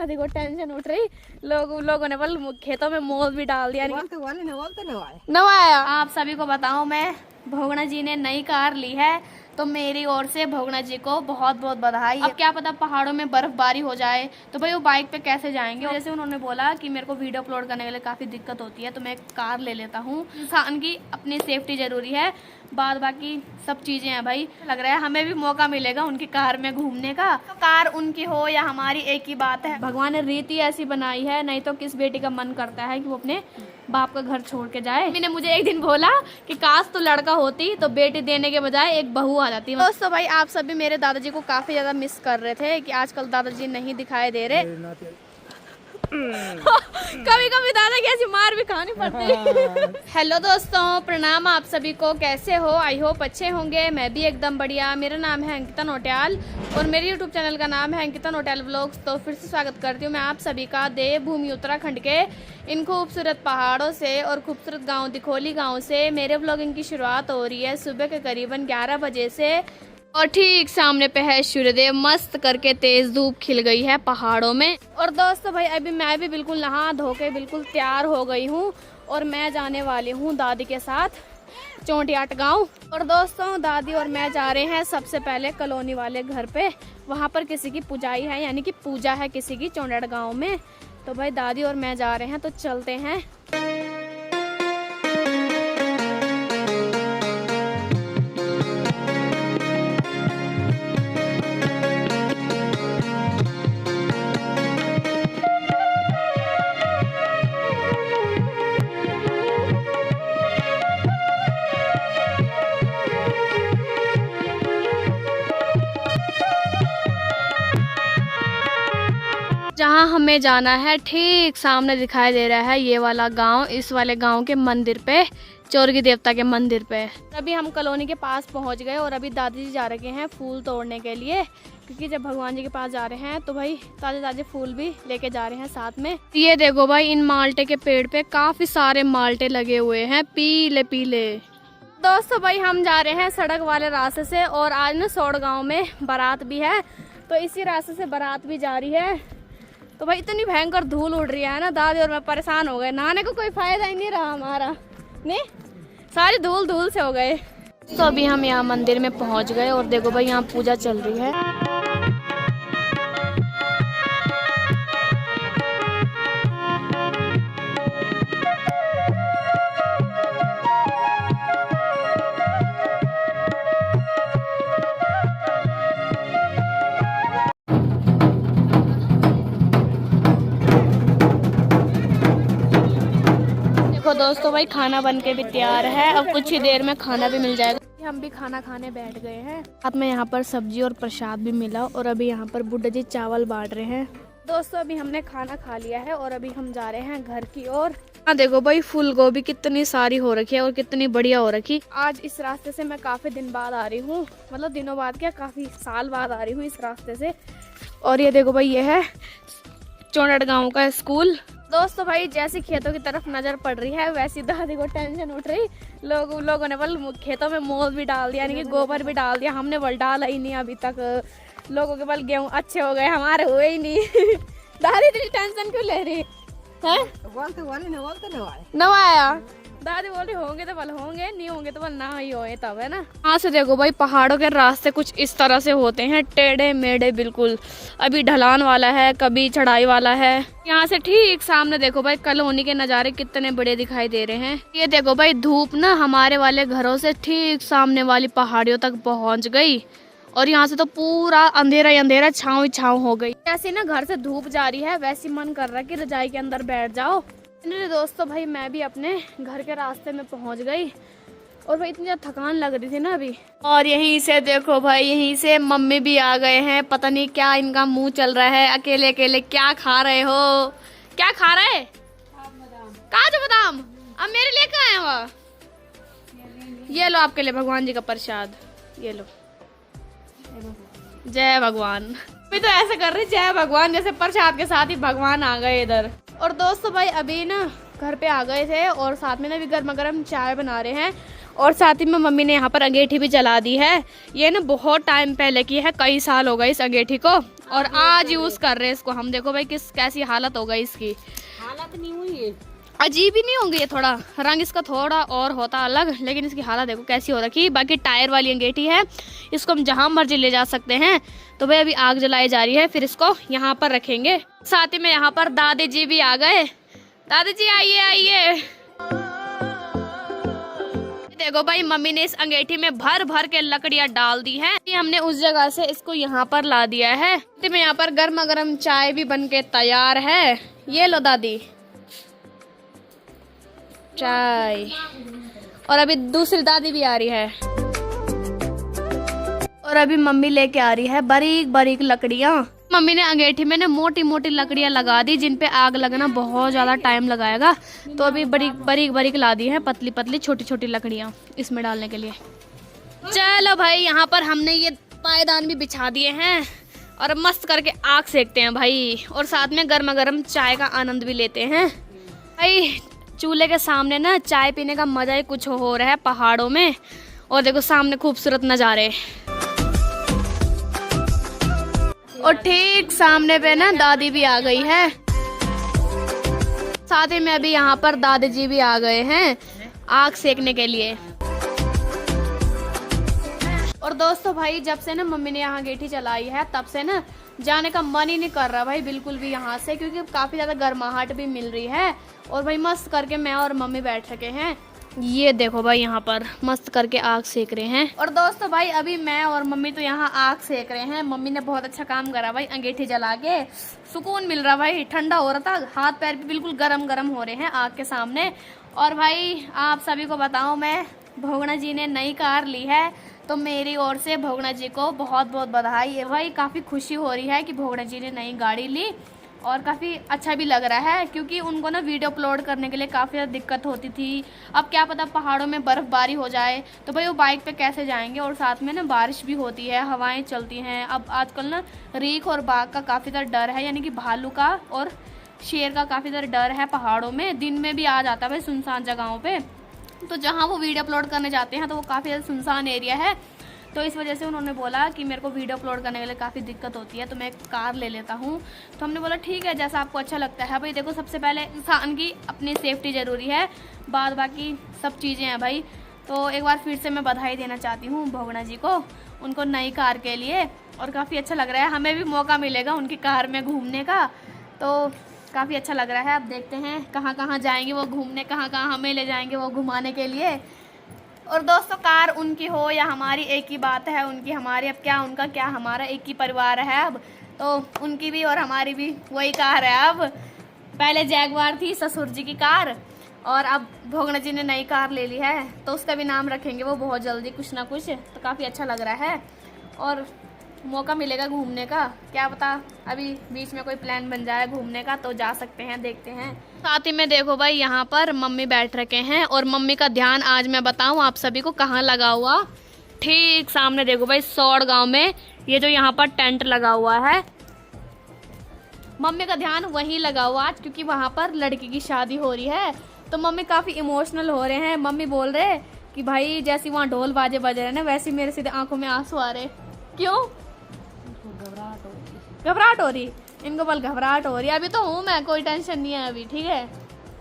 दादी को टेंशन उठ रही। लोगों ने बल खेतों में मोल भी डाल दिया। नवाया आप सभी को बताऊं, मैं भोगना जी ने नई कार ली है, तो मेरी ओर से भोगना जी को बहुत बहुत बधाई। अब क्या पता पहाड़ों में बर्फबारी हो जाए तो भाई वो बाइक पे कैसे जाएंगे। जैसे उन्होंने बोला कि मेरे को वीडियो अपलोड करने के लिए काफ़ी दिक्कत होती है, तो मैं कार ले लेता हूँ। इंसान की अपनी सेफ्टी जरूरी है, बाद बाकी सब चीज़ें हैं भाई। लग रहा है हमें भी मौका मिलेगा उनकी कार में घूमने का। तो कार उनकी हो या हमारी एक ही बात है। भगवान ने रीति ऐसी बनाई है, नहीं तो किस बेटी का मन करता है कि वो अपने बाप का घर छोड़ के जाए। मैंने मुझे एक दिन बोला कि काश तो लड़का होती तो बेटी देने के बजाय एक बहू आ जाती। दोस्तों भाई आप सभी मेरे दादाजी को काफी ज्यादा मिस कर रहे थे कि आजकल दादाजी नहीं दिखाई दे रहे। कभी कभी दादा की ऐसी मार भी खानी पड़ती। हेलो दोस्तों, प्रणाम आप सभी को। कैसे हो? आई होप अच्छे होंगे। मैं भी एकदम बढ़िया। मेरा नाम है अंकिता नौटियाल और मेरे यूट्यूब चैनल का नाम है अंकिता नौटियाल व्लॉग्स। तो फिर से स्वागत करती हूँ मैं आप सभी का देवभूमि उत्तराखंड के इन खूबसूरत पहाड़ों से और खूबसूरत गाँव दिखोली गाँव से। मेरे व्लॉगिंग की शुरुआत हो रही है सुबह के करीबन 11 बजे से और ठीक सामने पे है सूर्यदेव। मस्त करके तेज धूप खिल गई है पहाड़ों में। और दोस्तों भाई अभी मैं भी बिल्कुल नहा धो के बिल्कुल तैयार हो गई हूँ और मैं जाने वाली हूँ दादी के साथ चोटियाट गांव। और दोस्तों दादी और मैं जा रहे हैं सबसे पहले कॉलोनी वाले घर पे। वहाँ पर किसी की पुजाई है, यानी कि पूजा है किसी की चोटियाट गाँव में। तो भाई दादी और मैं जा रहे हैं, तो चलते हैं। जहाँ हमें जाना है ठीक सामने दिखाई दे रहा है ये वाला गांव। इस वाले गांव के मंदिर पे, चोरगी देवता के मंदिर पे। अभी हम कॉलोनी के पास पहुंच गए और अभी दादी जी जा रहे हैं फूल तोड़ने के लिए, क्योंकि जब भगवान जी के पास जा रहे हैं तो भाई ताजे ताजे फूल भी लेके जा रहे हैं साथ में। ये देखो भाई इन माल्टे के पेड़ पे काफी सारे माल्टे लगे हुए हैं, पीले पीले। दोस्तों भाई हम जा रहे हैं सड़क वाले रास्ते से और आज ना सौड़ गाँव में बारात भी है, तो इसी रास्ते से बारात भी जा रही है। तो भाई इतनी भयंकर धूल उड़ रही है ना, दादी और मैं परेशान हो गए। नहाने को कोई फायदा ही नहीं रहा हमारा, नहीं सारी धूल धूल से हो गए। तो अभी हम यहाँ मंदिर में पहुँच गए और देखो भाई यहाँ पूजा चल रही है। दोस्तों भाई खाना बन के भी तैयार है, अब कुछ ही देर में खाना भी मिल जाएगा। हम भी खाना खाने बैठ गए हैं। साथ में यहाँ पर सब्जी और प्रसाद भी मिला और अभी यहाँ पर बुड्ढा जी चावल बांट रहे हैं। दोस्तों अभी हमने खाना खा लिया है और अभी हम जा रहे हैं घर की ओर। हाँ देखो भाई फूल गोभी कितनी सारी हो रखी है और कितनी बढ़िया हो रखी। आज इस रास्ते से मैं काफी दिन बाद आ रही हूँ, मतलब दिनों बाद क्या काफी साल बाद आ रही हूँ इस रास्ते से। और ये देखो भाई ये है चोटियाट गाँव का स्कूल। दोस्तों भाई जैसी खेतों की तरफ नजर पड़ रही है वैसी दादी को टेंशन उठ रही। लोगों ने बल खेतों में मोल भी डाल दिया, यानी कि गोबर भी डाल दिया। हमने बल डाला ही नहीं अभी तक। लोगों के बल गेहूं अच्छे हो गए, हमारे हुए ही नहीं। दादी इतनी टेंशन क्यों ले रही है? नवाया दादी बोल रही होंगे तो बल होंगे, नहीं होंगे तो बल ना ही होए तब, है ना। यहाँ से देखो भाई पहाड़ों के रास्ते कुछ इस तरह से होते हैं, टेढ़े मेढ़े बिल्कुल। अभी ढलान वाला है, कभी चढ़ाई वाला है। यहाँ से ठीक सामने देखो भाई कॉलोनी के नज़ारे कितने बड़े दिखाई दे रहे हैं। ये देखो भाई धूप ना हमारे वाले घरों से ठीक सामने वाली पहाड़ियों तक पहुँच गई और यहाँ से तो पूरा अंधेरा ही अंधेरा, छाँव ही छाँव हो गई। जैसे ना घर से धूप जा रही है वैसे मन कर रहा है कि रजाई के अंदर बैठ जाओ। दोस्तों भाई मैं भी अपने घर के रास्ते में पहुंच गई और भाई इतनी थकान लग रही थी ना अभी। और यहीं से देखो भाई यहीं से मम्मी भी आ गए हैं। पता नहीं क्या इनका मुंह चल रहा है, अकेले अकेले क्या खा रहे हो? क्या खा रहे? काजू बादाम। अब मेरे लिए कहाँ है वो? ये लो आपके लिए भगवान जी का प्रसाद, ये लो। जय भगवान। मैं तो ऐसे कर रही जय भगवान जैसे प्रसाद के साथ ही भगवान आ गए इधर। और दोस्तों भाई अभी ना घर पे आ गए थे और साथ में ना भी गर्मा गर्म चाय बना रहे हैं और साथ ही में मम्मी ने यहाँ पर अंगीठी भी जला दी है। ये ना बहुत टाइम पहले की है, कई साल हो गए इस अंगीठी को, और आज यूज कर रहे हैं इसको हम। देखो भाई कैसी हालत हो गई इसकी। हालत नहीं हुई है, अजीब ही नहीं होंगे, ये थोड़ा रंग इसका थोड़ा और होता अलग, लेकिन इसकी हालत देखो कैसी हो रखी। बाकी टायर वाली अंगीठी है, इसको हम जहाँ मर्जी ले जा सकते हैं। तो भाई अभी आग जलाई जा रही है, फिर इसको यहाँ पर रखेंगे। साथ ही में यहाँ पर दादी जी भी आ गए। दादी जी आइए आइए। देखो भाई मम्मी ने इस अंगीठी में भर भर के लकड़ियाँ डाल दी हैं। हमने उस जगह से इसको यहाँ पर ला दिया है। तो मैं यहाँ पर गर्मा गर्म चाय भी बन के तैयार है। ये लो दादी चाय। और अभी दूसरी दादी भी आ रही है, और अभी मम्मी लेके आ रही है बारीक बारीक लकड़ियाँ। मम्मी ने अंगीठी में ना मोटी मोटी लकड़ियाँ लगा दी, जिन पे आग लगना बहुत ज्यादा टाइम लगाएगा। तो अभी बड़ी बारीक बारीक ला दी है, पतली पतली छोटी छोटी लकड़ियाँ इसमें डालने के लिए। चलो भाई यहाँ पर हमने ये पायदान भी बिछा दिए हैं, और मस्त करके आग सेकते हैं भाई, और साथ में गर्मा गर्म चाय का आनंद भी लेते हैं भाई। चूल्हे के सामने ना चाय पीने का मजा ही कुछ हो रहा है पहाड़ों में। और देखो सामने खूबसूरत नज़ारे, और ठीक सामने पे ना दादी भी आ गई है। साथ ही में अभी यहाँ पर दादी जी भी आ गए हैं आग सेकने के लिए। और दोस्तों भाई जब से ना मम्मी ने यहाँ अंगीठी चलाई है, तब से ना जाने का मन ही नहीं कर रहा भाई बिल्कुल भी यहाँ से, क्योंकि काफ़ी ज़्यादा गर्माहट भी मिल रही है। और भाई मस्त करके मैं और मम्मी बैठ सके हैं। ये देखो भाई यहाँ पर मस्त करके आग सेक रहे हैं। और दोस्तों भाई अभी मैं और मम्मी तो यहाँ आग सेक रहे हैं। मम्मी ने बहुत अच्छा काम करा भाई, अंगीठी जला के सुकून मिल रहा भाई। ठंडा हो रहा था, हाथ पैर भी बिल्कुल गरम गरम हो रहे हैं आग के सामने। और भाई आप सभी को बताऊँ, मैं भोगना जी ने नई कार ली है, तो मेरी ओर से भोगना जी को बहुत बहुत बधाई है भाई। काफ़ी खुशी हो रही है कि भोगना जी ने नई गाड़ी ली, और काफ़ी अच्छा भी लग रहा है, क्योंकि उनको ना वीडियो अपलोड करने के लिए काफ़ी ज़्यादा दिक्कत होती थी। अब क्या पता पहाड़ों में बर्फ़बारी हो जाए तो भाई वो बाइक पे कैसे जाएंगे, और साथ में ना बारिश भी होती है, हवाएं चलती हैं। अब आजकल ना रीख और बाघ का काफ़ी ज़्यादा डर है, यानी कि भालू का और शेर का काफ़ी ज़्यादा डर है पहाड़ों में। दिन में भी आ जाता है भाई सुनसान जगहों पर। तो जहाँ वो वीडियो अपलोड करने जाते हैं तो वो काफ़ी ज़्यादा सुनसान एरिया है, तो इस वजह से उन्होंने बोला कि मेरे को वीडियो अपलोड करने के लिए काफ़ी दिक्कत होती है, तो मैं एक कार ले लेता हूँ। तो हमने बोला ठीक है, जैसा आपको अच्छा लगता है भाई। देखो सबसे पहले इंसान की अपनी सेफ्टी ज़रूरी है, बाद बाकी सब चीज़ें हैं भाई। तो एक बार फिर से मैं बधाई देना चाहती हूँ भोगना जी को, उनको नई कार के लिए। और काफ़ी अच्छा लग रहा है, हमें भी मौका मिलेगा उनकी कार में घूमने का, तो काफ़ी अच्छा लग रहा है। अब देखते हैं कहाँ कहाँ जाएंगे वो घूमने, कहाँ कहाँ हमें ले जाएंगे वो घुमाने के लिए। और दोस्तों कार उनकी हो या हमारी एक ही बात है, उनकी हमारी, अब क्या उनका क्या हमारा, एक ही परिवार है अब। तो उनकी भी और हमारी भी वही कार है अब। पहले जैगवार थी ससुर जी की कार, और अब भोगना जी ने नई कार ले ली है, तो उसका भी नाम रखेंगे वो बहुत जल्दी कुछ ना कुछ। तो काफ़ी अच्छा लग रहा है, और मौका मिलेगा घूमने का, क्या पता अभी बीच में कोई प्लान बन जाए घूमने का तो जा सकते हैं, देखते हैं। साथ ही में देखो भाई यहाँ पर मम्मी बैठ रखे हैं, और मम्मी का ध्यान आज मैं बताऊँ आप सभी को कहाँ लगा हुआ, ठीक सामने देखो भाई सौड़ गांव में ये जो यहाँ पर टेंट लगा हुआ है, मम्मी का ध्यान वहीं लगा हुआ आज, क्योंकि वहाँ पर लड़की की शादी हो रही है। तो मम्मी काफ़ी इमोशनल हो रहे हैं। मम्मी बोल रहे कि भाई जैसी वहाँ ढोल बाजे बज रहे हैं ना, वैसे मेरे सीधे आंखों में आंसू आ रहे। क्यों? घबराहट हो रही, इनको बल घबराहट हो रही है। अभी तो हूँ मैं, कोई टेंशन नहीं है अभी, ठीक है,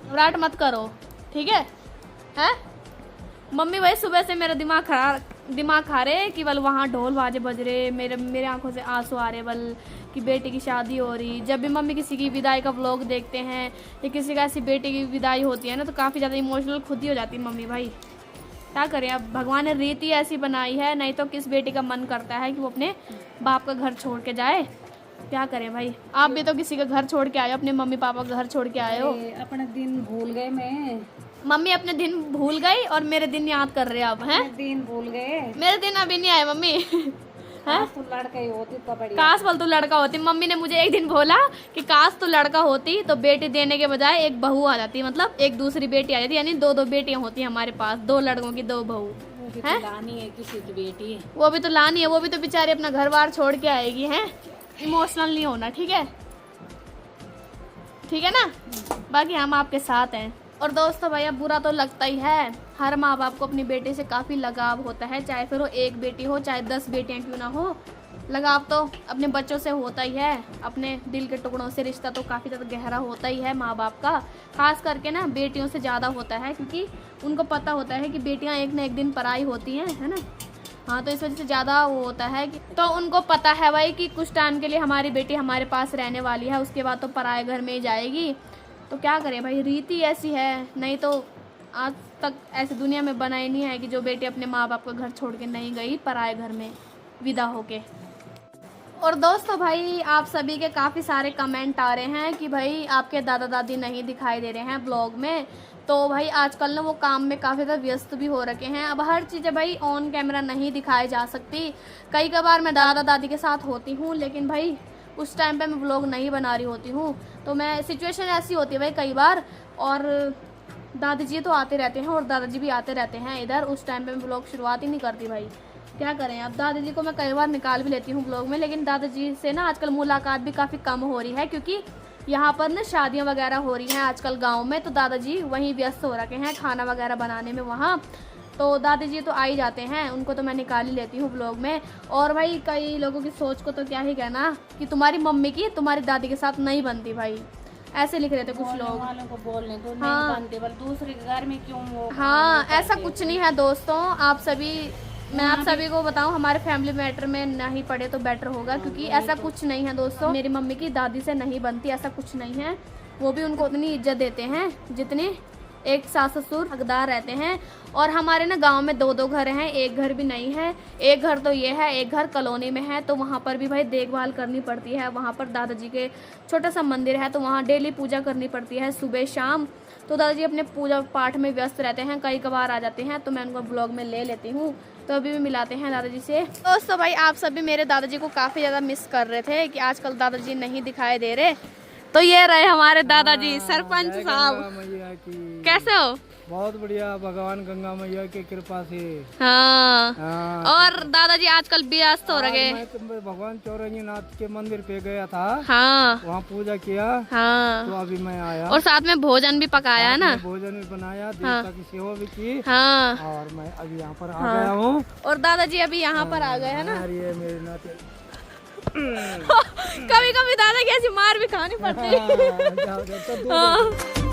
घबराहट मत करो, ठीक है। हैं मम्मी भाई सुबह से मेरा दिमाग खा रहे कि बल वहाँ ढोल बाजे बज रहे, मेरे आंखों से आंसू आ रहे बल कि बेटी की शादी हो रही। जब भी मम्मी किसी की विदाई का व्लॉग देखते हैं या किसी का ऐसी बेटी की विदाई होती है ना, तो काफ़ी ज़्यादा इमोशनल खुद ही हो जाती है मम्मी भाई। क्या करें, अब भगवान ने रीति ऐसी बनाई है, नहीं तो किस बेटी का मन करता है कि वो अपने बाप का घर छोड़ के जाए। क्या करें भाई, आप भी तो किसी का घर छोड़ के आए हो, अपने मम्मी पापा का घर छोड़ के आए हो। अपने दिन भूल गए मैं। मम्मी अपने दिन भूल गई और मेरे दिन याद कर रहे अब हैं। दिन भूल गए, मेरे दिन अभी नहीं आए मम्मी। काश तू लड़का ही होती तो बढ़िया। काश बल तू लड़का होती। मम्मी ने मुझे एक दिन बोला कि काश तू लड़का होती तो बेटी देने के बजाय एक बहू आ जाती, मतलब एक दूसरी बेटी आ जाती, यानी दो बेटियां होती हमारे पास, 2 लड़कों की 2 बहू। तो लानी है किसी की बेटी, वो भी तो लानी है, वो भी तो बेचारी अपना घर बार छोड़ के आएगी। हैं इमोशनल नहीं होना, ठीक है, ठीक है ना। बाकी हम आपके साथ हैं। और दोस्तों भाई अब बुरा तो लगता ही है, हर माँ बाप को अपनी बेटे से काफ़ी लगाव होता है, चाहे फिर वो एक बेटी हो चाहे 10 बेटियाँ क्यों ना हो। लगाव तो अपने बच्चों से होता ही है, अपने दिल के टुकड़ों से रिश्ता तो काफ़ी ज़्यादा गहरा होता ही है माँ बाप का। खास करके ना बेटियों से ज़्यादा होता है, क्योंकि उनको पता होता है कि बेटियाँ एक ना एक दिन पराई होती हैं, है ना। हाँ, तो इस वजह से ज़्यादा वो होता है कि तो उनको पता है भाई कि कुछ टाइम के लिए हमारी बेटी हमारे पास रहने वाली है, उसके बाद तो पराए घर में ही जाएगी। तो क्या करें भाई, रीति ऐसी है। नहीं तो आज तक ऐसी दुनिया में बना ही नहीं है कि जो बेटी अपने माँ बाप का घर छोड़ के नहीं गई पराए घर में विदा होके। और दोस्तों भाई, आप सभी के काफ़ी सारे कमेंट आ रहे हैं कि भाई आपके दादा दादी नहीं दिखाई दे रहे हैं ब्लॉग में। तो भाई आजकल ना वो काम में काफ़ी ज़्यादा व्यस्त भी हो रखे हैं। अब हर चीज़ें भाई ऑन कैमरा नहीं दिखाई जा सकती। कई बार मैं दादा दादी के साथ होती हूँ, लेकिन भाई उस टाइम पे मैं व्लॉग नहीं बना रही होती हूँ। तो मैं सिचुएशन ऐसी होती है भाई कई बार, और दादी जी तो आते रहते हैं और दादाजी भी आते रहते हैं इधर। उस टाइम पे मैं व्लॉग शुरुआत ही नहीं करती भाई, क्या करें। अब दादाजी को मैं कई बार निकाल भी लेती हूँ ब्लॉग में, लेकिन दादाजी से ना आजकल मुलाकात भी काफ़ी कम हो रही है, क्योंकि यहाँ पर ना शादियाँ वगैरह हो रही हैं आजकल गांव में। तो दादाजी वहीं व्यस्त हो रखे हैं खाना वगैरह बनाने में वहाँ। तो दादाजी तो आ ही जाते हैं, उनको तो मैं निकाल ही लेती हूँ ब्लॉग में। और भाई कई लोगों की सोच को तो क्या ही कहना कि तुम्हारी मम्मी की तुम्हारी दादी के साथ नहीं बनती भाई, ऐसे लिख रहे थे कुछ लोग। वालों को बोलने दो, हाँ। नहीं बनते, बल दूसरे के घर में क्यों वो हाँ, ऐसा कुछ नहीं है दोस्तों। आप सभी, मैं आप सभी को बताऊं, हमारे फैमिली मैटर में नहीं पड़े तो बेटर होगा, क्योंकि ऐसा कुछ नहीं है दोस्तों। मेरी मम्मी की दादी से नहीं बनती, ऐसा कुछ नहीं है। वो भी उनको उतनी इज्जत देते हैं जितनी एक सास ससुर हकदार रहते हैं। और हमारे ना गांव में 2-2 घर हैं, एक घर भी नहीं है। एक घर तो ये है, एक घर कॉलोनी में है, तो वहाँ पर भी भाई देखभाल करनी पड़ती है। वहाँ पर दादाजी के छोटा सा मंदिर है, तो वहाँ डेली पूजा करनी पड़ती है सुबह शाम। तो दादाजी अपने पूजा पाठ में व्यस्त रहते हैं, कई कबार आ जाते हैं तो मैं उनको ब्लॉग में ले लेती हूँ। तो अभी भी मिलाते हैं दादाजी से। दोस्तों भाई, आप सभी मेरे दादाजी को काफ़ी ज़्यादा मिस कर रहे थे कि आजकल दादाजी नहीं दिखाई दे रहे। तो ये रहे हमारे दादाजी, सरपंच साहब। कैसे हो? बहुत बढ़िया, भगवान गंगा मैया की कृपा से। हाँ। हाँ। और दादाजी आजकल व्यस्त हो रहे। मैं तो भगवान चौरंगी नाथ के मंदिर पे गया था, हाँ वहाँ पूजा किया। हाँ। तो अभी मैं आया और साथ में भोजन भी पकाया है ना। भोजन भी बनाया, देवता की सेवा भी की। हाँ। और मैं अभी यहाँ पर आ गया हूँ। और दादाजी अभी यहाँ पर आ गए है ना। ये मेरे नाते कभी कभी दादा की ऐसी मार भी खानी पड़ती है। हाँ।